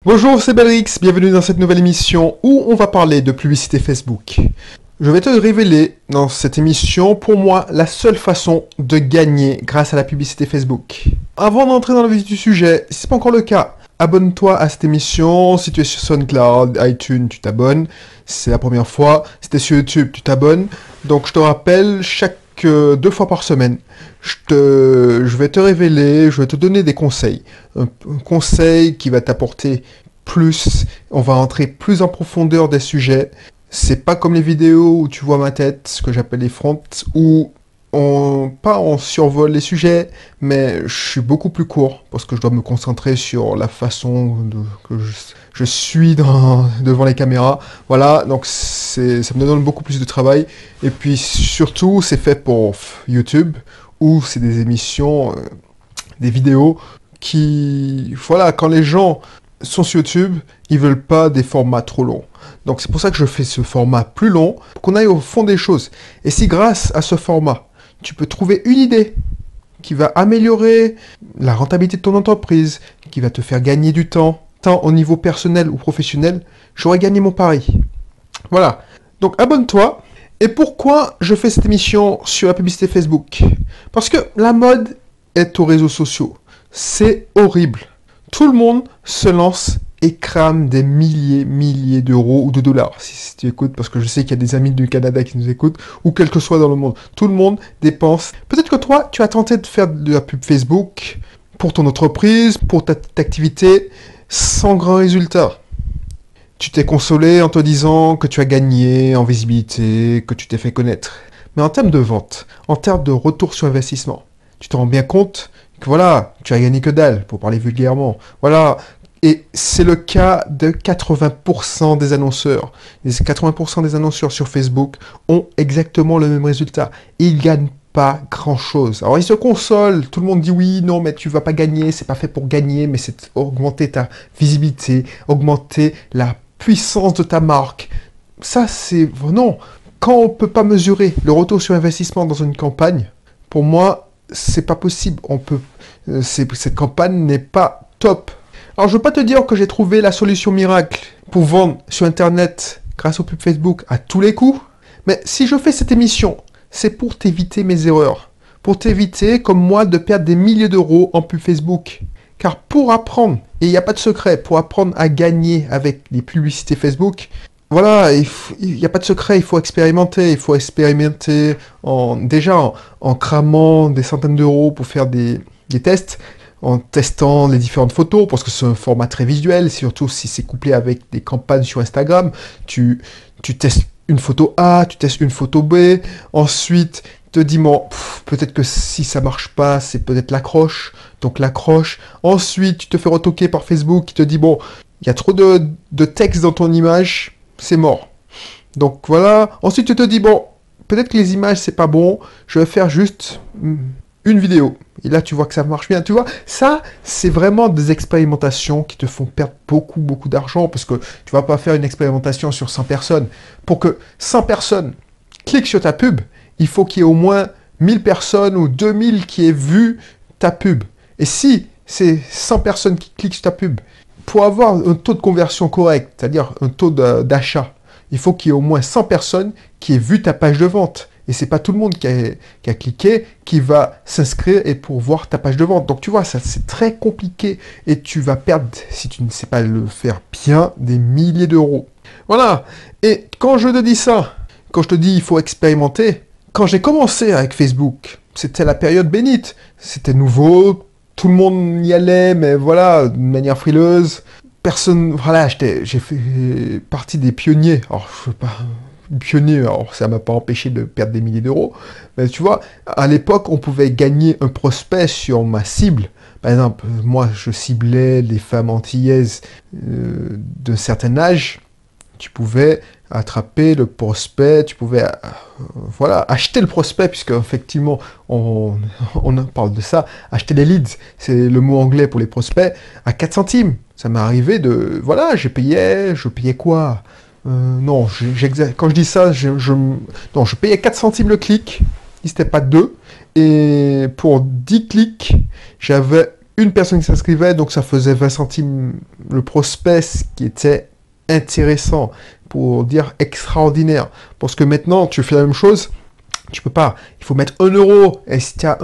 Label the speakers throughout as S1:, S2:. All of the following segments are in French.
S1: Bonjour, c'est Belrix, bienvenue dans cette nouvelle émission où on va parler de publicité Facebook. Je vais te révéler dans cette émission, pour moi, la seule façon de gagner grâce à la publicité Facebook. Avant d'entrer dans le vif du sujet, si ce n'est pas encore le cas, abonne-toi à cette émission. Si tu es sur SoundCloud, iTunes, tu t'abonnes. Si c'est la première fois, si tu es sur YouTube, tu t'abonnes. Donc je te rappelle, chaque 2 fois par semaine, je vais te révéler, je vais te donner des conseils. Un conseil qui va t'apporter plus, on va entrer plus en profondeur des sujets. C'est pas comme les vidéos où tu vois ma tête, ce que j'appelle les fronts, où on survole les sujets, mais je suis beaucoup plus court parce que je dois me concentrer sur la façon que je suis devant les caméras. Voilà, donc ça me donne beaucoup plus de travail. Et puis surtout, c'est fait pour YouTube, où c'est des émissions, des vidéos qui... Voilà, quand les gens sont sur YouTube, ils veulent pas des formats trop longs. Donc c'est pour ça que je fais ce format plus long, pour qu'on aille au fond des choses. Et si grâce à ce format, tu peux trouver une idée qui va améliorer la rentabilité de ton entreprise, qui va te faire gagner du temps, tant au niveau personnel ou professionnel, j'aurais gagné mon pari. Voilà. Donc abonne-toi. Et pourquoi je fais cette émission sur la publicité Facebook? Parce que la mode est aux réseaux sociaux. C'est horrible. Tout le monde se lance et crame des milliers d'euros ou de dollars, si tu écoutes, parce que je sais qu'il y a des amis du Canada qui nous écoutent, ou quel que soit dans le monde. Tout le monde dépense. Peut-être que toi, tu as tenté de faire de la pub Facebook pour ton entreprise, pour ta activité, sans grand résultat. Tu t'es consolé en te disant que tu as gagné en visibilité, que tu t'es fait connaître. Mais en termes de vente, en termes de retour sur investissement, tu te rends bien compte que voilà, tu as gagné que dalle, pour parler vulgairement. Voilà. Et c'est le cas de 80% des annonceurs. Les 80% des annonceurs sur Facebook ont exactement le même résultat. Ils ne gagnent pas grand-chose. Alors ils se consolent. Tout le monde dit oui, non, mais tu vas pas gagner. C'est pas fait pour gagner, mais c'est augmenter ta visibilité, augmenter la puissance de ta marque. Ça, c'est... Non. Quand on peut pas mesurer le retour sur investissement dans une campagne, pour moi, c'est pas possible. Cette campagne n'est pas top. Alors, je ne veux pas te dire que j'ai trouvé la solution miracle pour vendre sur Internet grâce au pub Facebook à tous les coups. Mais si je fais cette émission, c'est pour t'éviter mes erreurs. Pour t'éviter, comme moi, de perdre des milliers d'euros en pub Facebook. Car pour apprendre, et il n'y a pas de secret, pour apprendre à gagner avec les publicités Facebook, voilà, il n'y a pas de secret, il faut expérimenter. Il faut expérimenter en cramant des centaines d'euros pour faire des tests, en testant les différentes photos, parce que c'est un format très visuel, surtout si c'est couplé avec des campagnes sur Instagram. Tu testes une photo A, tu testes une photo B, ensuite te dis, bon, peut-être que si ça marche pas, c'est peut-être l'accroche, donc l'accroche. Ensuite, tu te fais retoquer par Facebook, qui te dit, bon, il y a trop de texte dans ton image, c'est mort. Donc voilà, ensuite tu te dis, bon, peut-être que les images, c'est pas bon, je vais faire juste une vidéo. Et là, tu vois que ça marche bien. Tu vois, ça, c'est vraiment des expérimentations qui te font perdre beaucoup d'argent, parce que tu vas pas faire une expérimentation sur 100 personnes. Pour que 100 personnes cliquent sur ta pub, il faut qu'il y ait au moins 1000 personnes ou 2000 qui aient vu ta pub. Et si c'est 100 personnes qui cliquent sur ta pub, pour avoir un taux de conversion correct, c'est-à-dire un taux d'achat, il faut qu'il y ait au moins 100 personnes qui aient vu ta page de vente. Et c'est pas tout le monde qui a cliqué qui va s'inscrire et pour voir ta page de vente. Donc tu vois, ça c'est très compliqué et tu vas perdre, si tu ne sais pas le faire bien, des milliers d'euros. Voilà. Et quand je te dis ça, quand je te dis il faut expérimenter, quand j'ai commencé avec Facebook, c'était la période bénite. C'était nouveau, tout le monde y allait, mais voilà, de manière frileuse. Personne, voilà, j'ai fait partie des pionniers. Alors je sais pas... pionnier, alors ça m'a pas empêché de perdre des milliers d'euros, mais tu vois, à l'époque, on pouvait gagner un prospect sur ma cible. Par exemple, moi, je ciblais les femmes antillaises d'un certain âge. Tu pouvais attraper le prospect, tu pouvais voilà, acheter le prospect, puisque effectivement, on parle de ça, acheter les leads, c'est le mot anglais pour les prospects, à 4 centimes. Ça m'est arrivé de... Voilà, je payais quoi non, quand je dis ça, non, je payais 4 centimes le clic, si c'était pas 2, et pour 10 clics, j'avais une personne qui s'inscrivait, donc ça faisait 20 centimes le prospect, ce qui était intéressant, pour dire extraordinaire. Parce que maintenant, tu fais la même chose, tu peux pas. Il faut mettre 1 euro. Et si tu as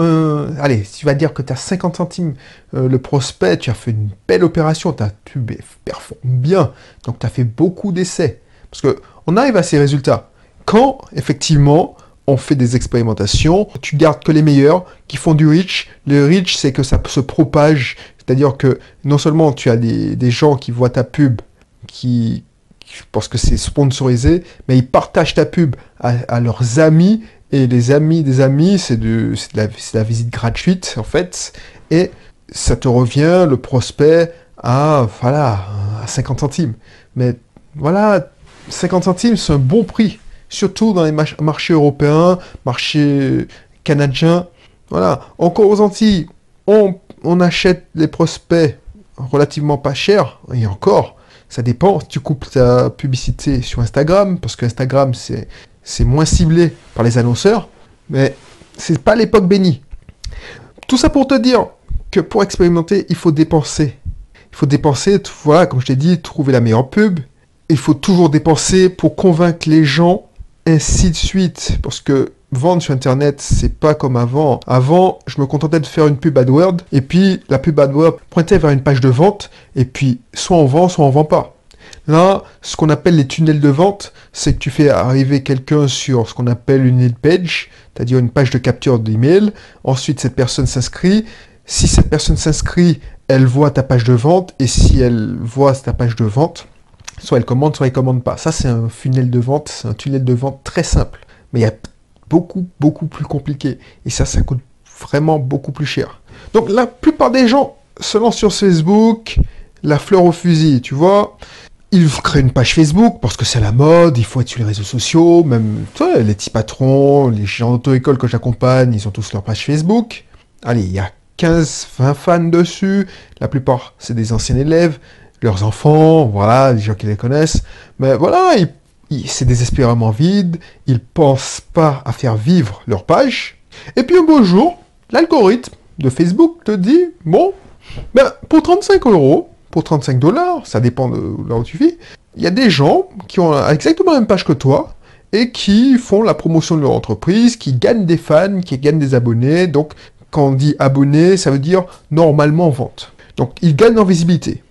S1: allez, si tu vas dire que tu as 50 centimes le prospect, tu as fait une belle opération, ta pub performe bien. Donc tu as fait beaucoup d'essais. Parce que on arrive à ces résultats. Quand, effectivement, on fait des expérimentations, tu gardes que les meilleurs qui font du reach. Le reach, c'est que ça se propage. C'est-à-dire que non seulement tu as des gens qui voient ta pub, parce que c'est sponsorisé, mais ils partagent ta pub à leurs amis, et les amis des amis, c'est la visite gratuite, en fait, et ça te revient, le prospect, à 50 centimes. Mais voilà, 50 centimes, c'est un bon prix, surtout dans les marchés européens, marchés canadiens. Voilà, encore aux Antilles, on achète les prospects relativement pas chers, et encore, ça dépend, tu coupes ta publicité sur Instagram, parce que Instagram, c'est moins ciblé par les annonceurs, mais c'est pas l'époque bénie. Tout ça pour te dire que pour expérimenter, il faut dépenser. Il faut dépenser, voilà, comme je t'ai dit, trouver la meilleure pub. Il faut toujours dépenser pour convaincre les gens, ainsi de suite. Parce que vendre sur Internet, c'est pas comme avant. Avant, je me contentais de faire une pub AdWords, et puis la pub AdWords pointait vers une page de vente, et puis soit on vend pas. Là, ce qu'on appelle les tunnels de vente, c'est que tu fais arriver quelqu'un sur ce qu'on appelle une lead page, c'est-à-dire une page de capture d'email. Ensuite, cette personne s'inscrit. Si cette personne s'inscrit, elle voit ta page de vente, et si elle voit ta page de vente, soit elle commande, soit elle commande pas. Ça, c'est un funnel de vente, c'est un tunnel de vente très simple. Mais il y a beaucoup plus compliqué. Et ça coûte vraiment beaucoup plus cher. Donc la plupart des gens se lancent sur Facebook, la fleur au fusil, tu vois. Ils créent une page Facebook parce que c'est la mode, il faut être sur les réseaux sociaux, même tu vois, les petits patrons, les gens d'auto-école que j'accompagne, ils ont tous leur page Facebook. Allez, il y a 15-20 fans dessus, la plupart c'est des anciens élèves, leurs enfants, voilà, des gens qui les connaissent. Mais voilà, c'est désespérément vide, ils pensent pas à faire vivre leur page. Et puis un beau jour, l'algorithme de Facebook te dit, bon, ben, pour 35 euros, pour 35 $, ça dépend de là où tu vis, il y a des gens qui ont exactement la même page que toi et qui font la promotion de leur entreprise, qui gagnent des fans, qui gagnent des abonnés. Donc, quand on dit abonnés, ça veut dire normalement vente. Donc, ils gagnent en visibilité.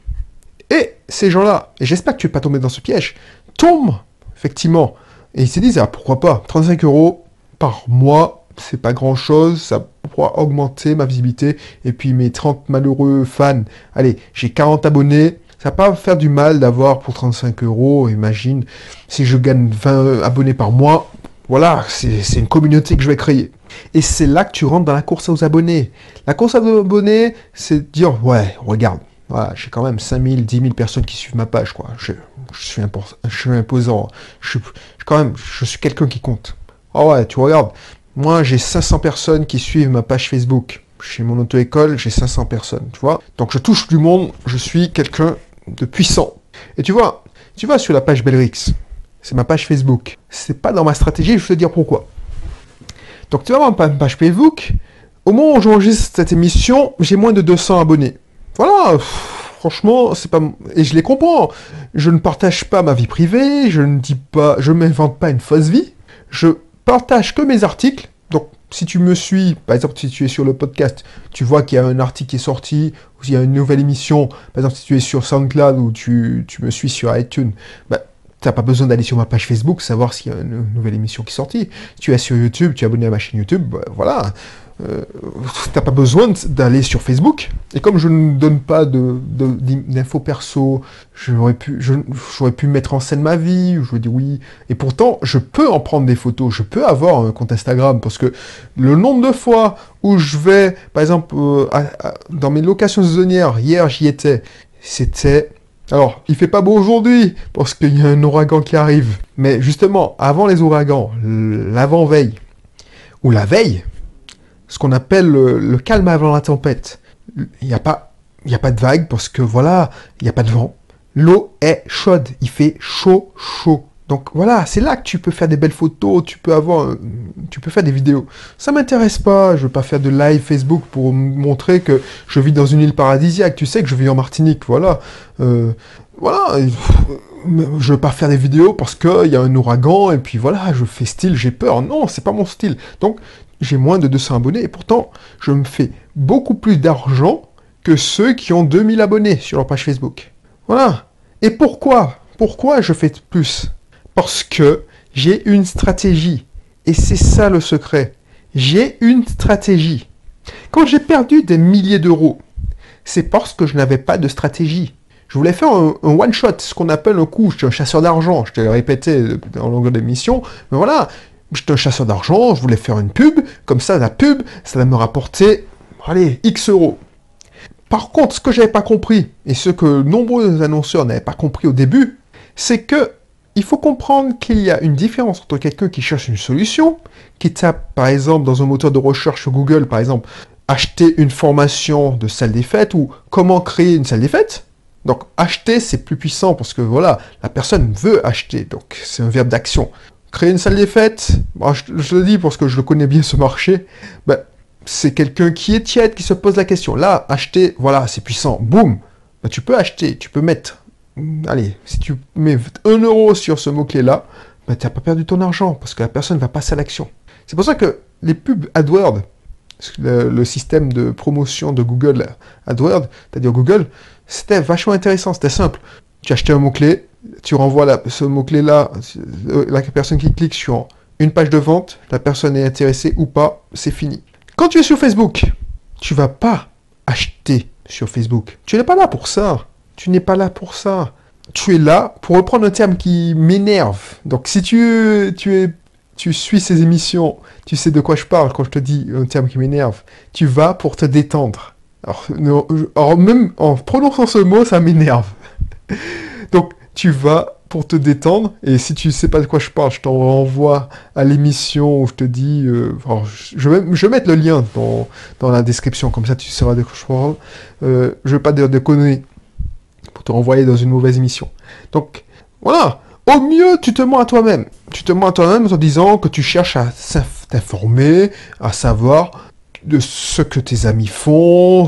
S1: Et ces gens-là, et j'espère que tu ne vas pas tomber dans ce piège, tombent, effectivement, et ils se disent, ah, pourquoi pas, 35 euros par mois, c'est pas grand-chose, ça pourra augmenter ma visibilité, et puis mes 30 malheureux fans, allez, j'ai 40 abonnés, ça va pas faire du mal d'avoir pour 35 euros, imagine, si je gagne 20 abonnés par mois, voilà, c'est une communauté que je vais créer. Et c'est là que tu rentres dans la course aux abonnés. La course aux abonnés, c'est de dire, ouais, regarde, voilà, j'ai quand même 5000, 10 000 personnes qui suivent ma page, quoi. Je suis imposant. Je suis quelqu'un qui compte. Ah ouais, tu regardes, moi j'ai 500 personnes qui suivent ma page Facebook. Chez mon auto-école, j'ai 500 personnes, tu vois. Donc je touche du monde, je suis quelqu'un de puissant. Et tu vois, sur la page Bellrix, c'est ma page Facebook. C'est pas dans ma stratégie, je vais te dire pourquoi. Donc tu vas voir ma page Facebook, au moment où j'enregistre cette émission, j'ai moins de 200 abonnés. Voilà, franchement, c'est pas... Et je les comprends. Je ne partage pas ma vie privée, je ne m'invente pas une fausse vie. Je partage que mes articles. Donc, si tu me suis, par exemple, si tu es sur le podcast, tu vois qu'il y a un article qui est sorti, ou s'il y a une nouvelle émission, par exemple, si tu es sur SoundCloud ou tu me suis sur iTunes, bah, tu n'as pas besoin d'aller sur ma page Facebook, savoir s'il y a une nouvelle émission qui est sortie. Si tu es sur YouTube, tu es abonné à ma chaîne YouTube, bah, voilà. T'as pas besoin d'aller sur Facebook. Et comme je ne donne pas d'infos perso, j'aurais pu mettre en scène ma vie, je dis oui. Et pourtant, je peux en prendre des photos, je peux avoir un compte Instagram, parce que le nombre de fois où je vais, par exemple, dans mes locations saisonnières, hier j'y étais, c'était... Alors, il fait pas beau aujourd'hui, parce qu'il y a un ouragan qui arrive. Mais justement, avant les ouragans, l'avant-veille, ou la veille, ce qu'on appelle le calme avant la tempête. Il n'y a pas de vague parce que voilà, il n'y a pas de vent. L'eau est chaude, il fait chaud. Donc voilà, c'est là que tu peux faire des belles photos, tu peux faire des vidéos. Ça m'intéresse pas, je veux pas faire de live Facebook pour montrer que je vis dans une île paradisiaque. Tu sais que je vis en Martinique, voilà. Voilà, je veux pas faire des vidéos parce qu'il y a un ouragan et puis voilà, je fais style, j'ai peur. Non, c'est pas mon style. Donc j'ai moins de 200 abonnés et pourtant je me fais beaucoup plus d'argent que ceux qui ont 2000 abonnés sur leur page Facebook. Voilà. Et pourquoi? Pourquoi je fais plus? Parce que j'ai une stratégie. Et c'est ça le secret. J'ai une stratégie. Quand j'ai perdu des milliers d'euros, c'est parce que je n'avais pas de stratégie. Je voulais faire un one-shot, ce qu'on appelle un coup. Je suis un chasseur d'argent. Je te l'ai répété en longueur d'émission. Mais voilà, j'étais un chasseur d'argent. Je voulais faire une pub. Comme ça, la pub, ça va me rapporter, allez, X euros. Par contre, ce que j'avais pas compris, et ce que nombreux annonceurs n'avaient pas compris au début, c'est que il faut comprendre qu'il y a une différence entre quelqu'un qui cherche une solution, qui tape par exemple dans un moteur de recherche sur Google, par exemple, acheter une formation de salle des fêtes ou comment créer une salle des fêtes. Donc acheter, c'est plus puissant parce que voilà, la personne veut acheter, donc c'est un verbe d'action. Créer une salle des fêtes, bon, je le dis parce que je le connais bien ce marché, ben, c'est quelqu'un qui est tiède, qui se pose la question. Là, acheter, voilà, c'est puissant, boum, ben, tu peux acheter, tu peux mettre. Allez, si tu mets 1 euro sur ce mot-clé-là, ben, tu n'as pas perdu ton argent, parce que la personne va passer à l'action. C'est pour ça que les pubs AdWords, le système de promotion de Google AdWords, c'est-à-dire Google, c'était vachement intéressant, c'était simple. Tu achetais un mot-clé, tu renvoies ce mot-clé-là, la personne qui clique sur une page de vente, la personne est intéressée ou pas, c'est fini. Quand tu es sur Facebook, tu vas pas acheter sur Facebook. Tu n'es pas là pour ça. Tu n'es pas là pour ça. Tu es là pour reprendre un terme qui m'énerve. Donc si tu suis ces émissions, tu sais de quoi je parle quand je te dis un terme qui m'énerve. Tu vas pour te détendre. Alors même en prononçant ce mot, ça m'énerve. Donc tu vas pour te détendre, et si tu sais pas de quoi je parle, je t'en renvoie à l'émission où je te dis... je vais mettre le lien dans la description, comme ça tu sauras de quoi je parle. Je vais pas dire de conneries pour te renvoyer dans une mauvaise émission. Donc, voilà. Au mieux, tu te mens à toi-même. Tu te mens à toi-même en disant que tu cherches à t'informer, à savoir de ce que tes amis font.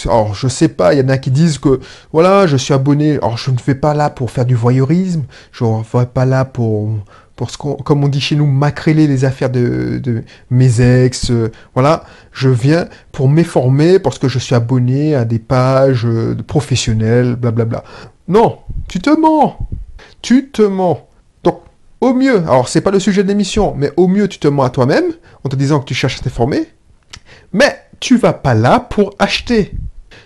S1: Alors, je sais pas, il y en a qui disent que, voilà, je suis abonné. Alors, je ne vais pas là pour faire du voyeurisme. Je ne vais pas là pour comme on dit chez nous, macréler les affaires de mes ex. Voilà, je viens pour m'informer parce que je suis abonné à des pages de professionnels, blablabla. Non, tu te mens. Tu te mens. Donc, au mieux, alors c'est pas le sujet de l'émission, mais au mieux tu te mens à toi-même en te disant que tu cherches à t'informer. Mais tu vas pas là pour acheter.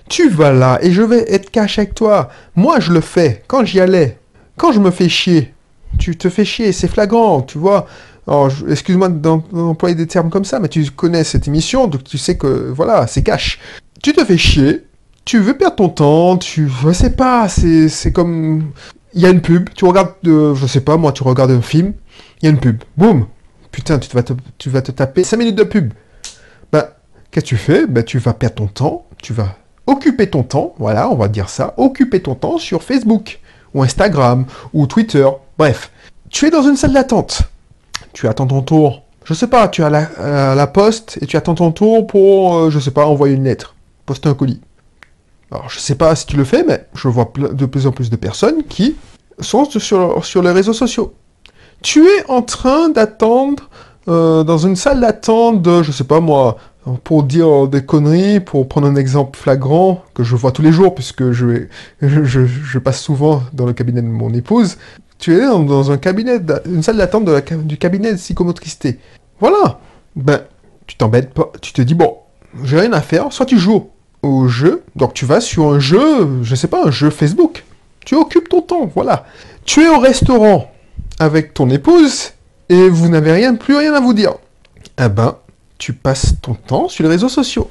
S1: Tu vas là et je vais être cash avec toi. Moi, je le fais quand j'y allais. Quand je me fais chier, tu te fais chier, c'est flagrant, tu vois. Alors, excuse-moi d'employer des termes comme ça, mais tu connais cette émission, donc tu sais que, voilà, c'est cash. Tu te fais chier, tu veux perdre ton temps, je sais pas, c'est comme... Il y a une pub, tu regardes, je sais pas, moi, tu regardes un film, il y a une pub, boum. Putain, tu vas te taper 5 minutes de pub. Bah, qu'est-ce que tu fais? Bah, tu vas perdre ton temps, tu vas occuper ton temps, voilà, on va dire ça, occuper ton temps sur Facebook, ou Instagram, ou Twitter, bref. Tu es dans une salle d'attente, tu attends ton tour, je sais pas, tu es à la poste, et tu attends ton tour pour, je sais pas, envoyer une lettre, poster un colis. Alors, je sais pas si tu le fais, mais je vois de plus en plus de personnes qui sont sur les réseaux sociaux. Tu es en train d'attendre dans une salle d'attente de, je sais pas moi, pour dire des conneries, pour prendre un exemple flagrant que je vois tous les jours, puisque je passe souvent dans le cabinet de mon épouse. Tu es dans une salle d'attente du cabinet de psychomotricité. Voilà. Ben, tu t'embêtes pas. Tu te dis, bon, j'ai rien à faire, soit tu joues au jeu, donc tu vas sur un jeu, je sais pas, un jeu Facebook. Tu occupes ton temps, voilà. Tu es au restaurant avec ton épouse et vous n'avez plus rien à vous dire. Eh ben, tu passes ton temps sur les réseaux sociaux.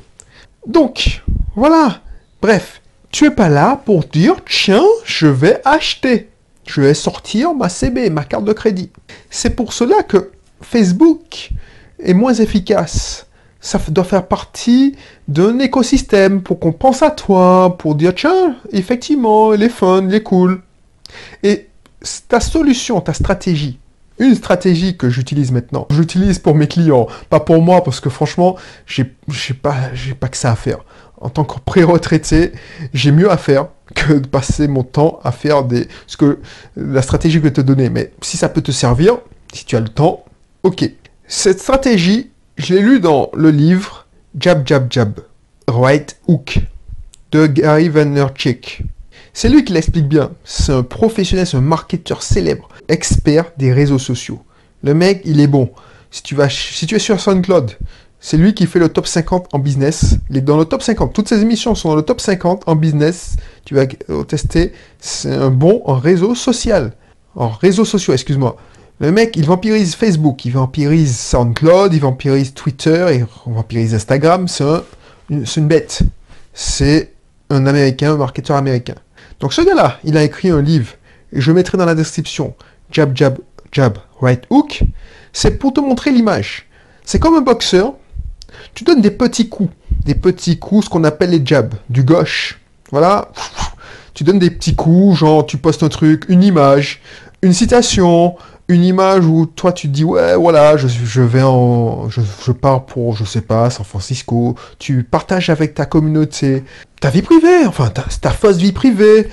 S1: Donc, voilà. Bref, tu es pas là pour dire, tiens, je vais acheter. Je vais sortir ma CB, ma carte de crédit. C'est pour cela que Facebook est moins efficace. Ça doit faire partie d'un écosystème pour qu'on pense à toi, pour dire, tiens, effectivement, il est fun, il est cool. Et ta solution, ta stratégie. Une stratégie que j'utilise maintenant. J'utilise pour mes clients, pas pour moi, parce que franchement, j'ai pas que ça à faire. En tant que pré-retraité, j'ai mieux à faire que de passer mon temps à faire la stratégie que je vais te donner. Mais si ça peut te servir, si tu as le temps, ok. Cette stratégie, je l'ai lue dans le livre Jab, Jab, Jab, Right Hook de Gary Vaynerchuk. C'est lui qui l'explique bien. C'est un professionnel, c'est un marketeur célèbre, expert des réseaux sociaux. Le mec, il est bon. Si tu es sur SoundCloud, c'est lui qui fait le top 50 en business. Il est dans le top 50. Toutes ses émissions sont dans le top 50 en business. Tu vas tester. C'est un bon en réseau social. En réseaux sociaux, excuse-moi. Le mec, il vampirise Facebook, il vampirise SoundCloud, il vampirise Twitter, il vampirise Instagram. C'est une bête. C'est un Américain, un marketeur américain. Donc ce gars-là, il a écrit un livre, et je mettrai dans la description, Jab, Jab, Jab, Right Hook. C'est pour te montrer l'image. C'est comme un boxeur. Tu donnes des petits coups, ce qu'on appelle les jabs, du gauche. Voilà. Tu donnes des petits coups, genre tu postes un truc, une image, une citation, une image où toi tu te dis ouais voilà je pars pour je sais pas San Francisco, tu partages avec ta communauté ta vie privée, enfin ta fausse vie privée,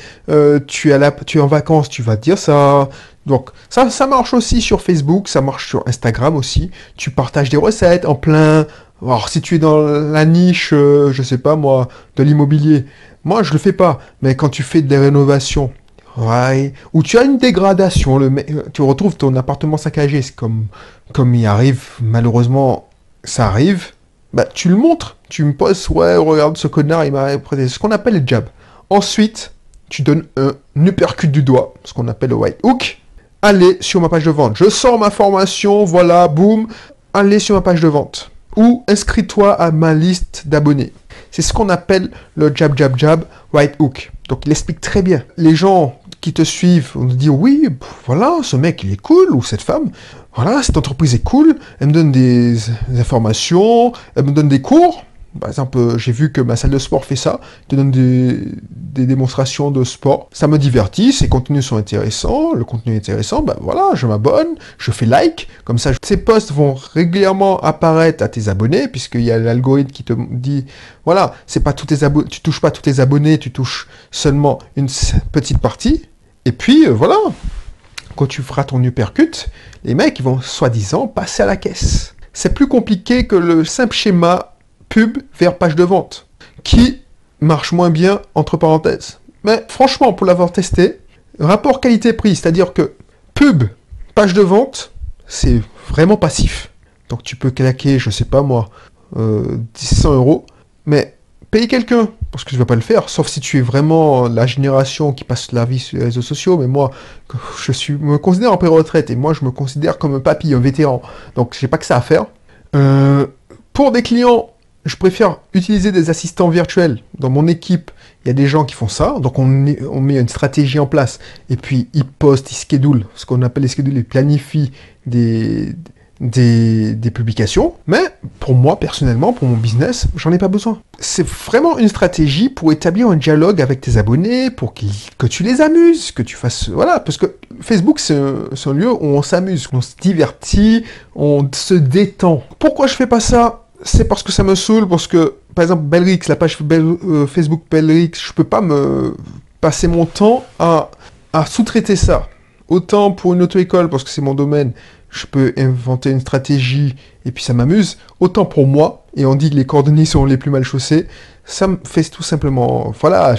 S1: tu es en vacances, tu vas te dire ça. Donc ça marche aussi sur Facebook, ça marche sur Instagram aussi, tu partages des recettes en plein. Alors si tu es dans la niche je sais pas moi de l'immobilier, moi je le fais pas, mais quand tu fais des rénovations, ouais, ou tu as une dégradation, tu retrouves ton appartement saccagé, c'est comme il arrive, malheureusement, ça arrive, bah tu le montres, tu me poses, ouais, regarde ce connard, il m'a prêté, ce qu'on appelle le jab. Ensuite, tu donnes un uppercut du doigt, ce qu'on appelle le white hook, allez sur ma page de vente, je sors ma formation, voilà, boum, allez sur ma page de vente, ou inscris-toi à ma liste d'abonnés. C'est ce qu'on appelle le jab, jab, jab, right hook. Donc il explique très bien. Les gens qui te suivent, on te dit oui, voilà, ce mec il est cool, ou cette femme, voilà, cette entreprise est cool, elle me donne des informations, elle me donne des cours. Par exemple, j'ai vu que ma salle de sport fait ça, te donne des démonstrations de sport. Ça me divertit, ces contenus sont intéressants, le contenu est intéressant, ben voilà, je m'abonne, je fais like, comme ça, ces posts vont régulièrement apparaître à tes abonnés, puisqu'il y a l'algorithme qui te dit, voilà, c'est pas tous tes abonnés, tu touches pas tous tes abonnés, tu touches seulement une petite partie, et puis, voilà, quand tu feras ton uppercut, les mecs, ils vont, soi-disant, passer à la caisse. C'est plus compliqué que le simple schéma pub vers page de vente, qui marche moins bien, entre parenthèses. Mais franchement, pour l'avoir testé, rapport qualité-prix, c'est-à-dire que pub, page de vente, c'est vraiment passif. Donc tu peux claquer, je sais pas moi, 100 €, mais payer quelqu'un, parce que tu vas pas le faire, sauf si tu es vraiment la génération qui passe la vie sur les réseaux sociaux, mais moi, me considère en pré-retraite, et moi je me considère comme un papy, un vétéran, donc j'ai pas que ça à faire. Pour des clients, je préfère utiliser des assistants virtuels. Dans mon équipe, il y a des gens qui font ça. Donc, on met une stratégie en place. Et puis, ils postent, ils schedulent. Ce qu'on appelle les schedules, ils planifient des publications. Mais, pour moi, personnellement, pour mon business, j'en ai pas besoin. C'est vraiment une stratégie pour établir un dialogue avec tes abonnés, pour que tu les amuses, que tu fasses... Voilà, parce que Facebook, c'est un lieu où on s'amuse, on se divertit, on se détend. Pourquoi je fais pas ça ? C'est parce que ça me saoule, parce que, par exemple, Bellrix, la page Facebook Bellrix, je peux pas me passer mon temps à sous-traiter ça. Autant pour une auto-école, parce que c'est mon domaine, je peux inventer une stratégie, et puis ça m'amuse. Autant pour moi, et on dit que les cordonniers sont les plus mal chaussés, ça me fait tout simplement, voilà,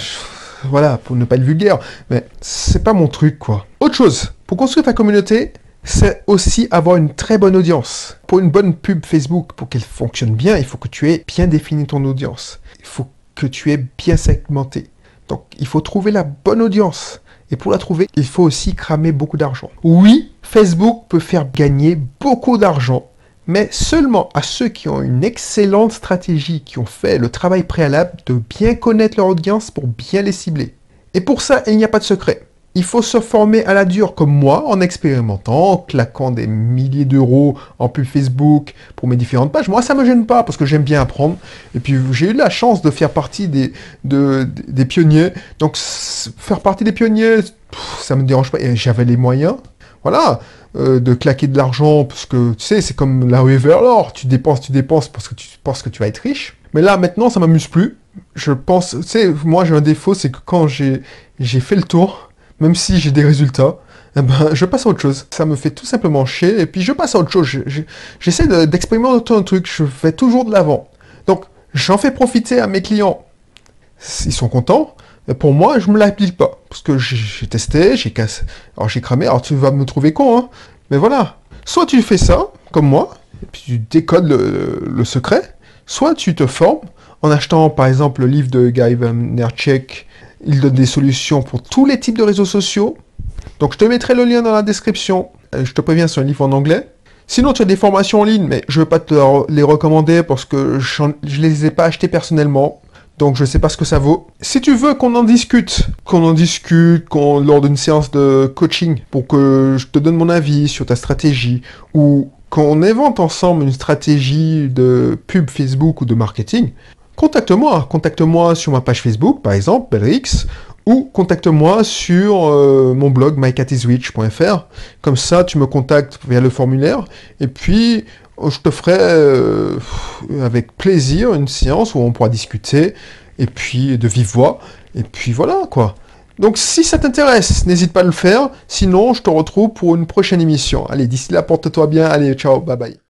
S1: pour ne pas être vulgaire, mais c'est pas mon truc, quoi. Autre chose, pour construire ta communauté, c'est aussi avoir une très bonne audience. Pour une bonne pub Facebook, pour qu'elle fonctionne bien, il faut que tu aies bien défini ton audience. Il faut que tu aies bien segmenté. Donc, il faut trouver la bonne audience. Et pour la trouver, il faut aussi cramer beaucoup d'argent. Oui, Facebook peut faire gagner beaucoup d'argent, mais seulement à ceux qui ont une excellente stratégie, qui ont fait le travail préalable de bien connaître leur audience pour bien les cibler. Et pour ça, il n'y a pas de secret. il faut se former à la dure comme moi, en expérimentant, en claquant des milliers d'euros en pub Facebook pour mes différentes pages. Moi, ça me gêne pas parce que j'aime bien apprendre. Et puis, j'ai eu la chance de faire partie des pionniers. Donc, faire partie des pionniers, ça me dérange pas. Et j'avais les moyens, voilà, de claquer de l'argent parce que, tu sais, c'est comme la rue vers l'or. Tu dépenses parce que tu penses que tu vas être riche. Mais là, maintenant, ça m'amuse plus. Je pense, tu sais, moi, j'ai un défaut, c'est que quand j'ai fait le tour, même si j'ai des résultats, eh ben, je passe à autre chose. Ça me fait tout simplement chier, et puis je passe à autre chose. J'essaie d'expérimenter un truc, je fais toujours de l'avant. Donc, j'en fais profiter à mes clients. Ils sont contents, mais pour moi, je me l'applique pas. Parce que j'ai testé, j'ai cassé, alors j'ai cramé, alors tu vas me trouver con, hein. Mais voilà. Soit tu fais ça, comme moi, et puis tu décodes le secret, soit tu te formes en achetant, par exemple, le livre de Guy Vaynerchuk. Il donne des solutions pour tous les types de réseaux sociaux. Donc je te mettrai le lien dans la description. Je te préviens, c'est un livre en anglais. Sinon, tu as des formations en ligne, mais je ne vais pas te les recommander parce que je ne les ai pas achetées personnellement. Donc je ne sais pas ce que ça vaut. Si tu veux qu'on en discute, lors d'une séance de coaching, pour que je te donne mon avis sur ta stratégie, ou qu'on invente ensemble une stratégie de pub Facebook ou de marketing, contacte-moi sur ma page Facebook, par exemple, Belrix, ou contacte-moi sur mon blog mycatisrich.fr. Comme ça, tu me contactes via le formulaire, et puis je te ferai avec plaisir une séance où on pourra discuter, et puis de vive voix, et puis voilà, quoi. Donc si ça t'intéresse, n'hésite pas à le faire, sinon je te retrouve pour une prochaine émission. Allez, d'ici là, porte-toi bien, allez, ciao, bye bye.